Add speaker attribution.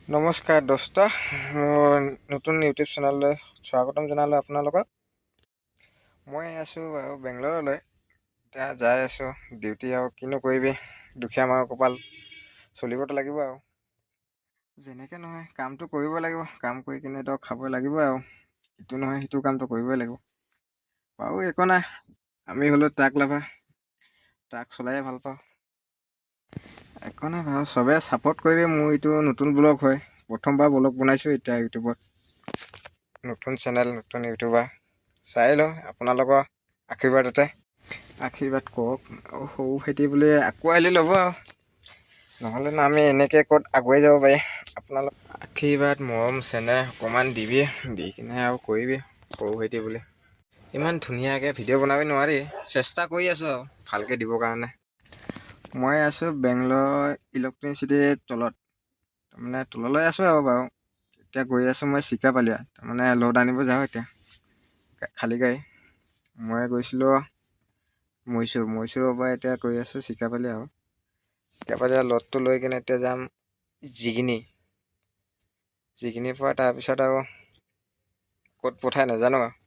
Speaker 1: নমস্কাৰ দোস্ত, মোৰ নতুন ইউটিউব চেনেললৈ স্বাগতম জনালোঁ আপোনালোকক। মই আছোঁ বাৰু বেংগলৰলৈ। এতিয়া যাই আছোঁ ডিউটি, আৰু কিনো কৰিবি, দুখীয়া মানুহৰ কপাল, চলিবতো লাগিব আৰু যেনেকৈ নহয় কামটো কৰিব লাগিব। কাম কৰি কিনেতো খাব লাগিব আৰু ইটো নহয় সিটো কামটো কৰিবই লাগিব বাৰু। একো নাই, আমি হ'লো ট্ৰাক লাভাৰ, ট্ৰাক চলাইয়ে ভাল পাওঁ। একো নাই বাৰু, চবে ছাপোৰ্ট কৰিবে। মোৰ এইটো নতুন ব্লগ হয়, প্ৰথমবাৰ ব্লগ বনাইছোঁ এতিয়া ইউটিউবত। নতুন চেনেল, নতুন ইউটিউবাৰ, চাই লওঁ আপোনালোকৰ আশীৰ্বাদতে। আশীৰ্বাদ কৰক আৰু সৰু ভাইটি বুলি আঁকোৱালি ল'ব আৰু নহ'লেনো আমি এনেকৈ ক'ত আগুৱাই যাব পাৰি। আপোনালোক আশীৰ্বাদ, মৰম, চেনেহ অকণমান দিবি, দি কিনে আৰু কৰিবি। সৰু ভাইটি বুলি ইমান ধুনীয়াকৈ ভিডিঅ' বনাব নোৱাৰি, চেষ্টা কৰি আছোঁ আৰু ভালকৈ দিবৰ কাৰণে। মই আছোঁ বেংগলৰ ইলেক্ট্ৰনিক চিটিৰ তলত, তাৰমানে তললৈ আছোঁ আৰু বাৰু। এতিয়া গৈ আছোঁ মই চিকাপালিয়া, তাৰমানে লোড আনিব যাওঁ এতিয়া, খালী গাড়ী। মই গৈছিলোঁ মহীশূৰৰ পৰা, এতিয়া গৈ আছোঁ চিকাপালিয়া। আৰু চিকাপালিয়া লোডটো লৈ কিনে এতিয়া যাম জিগিনিৰ পৰা, তাৰপিছত আৰু ক'ত পঠাই নাজানো আৰু।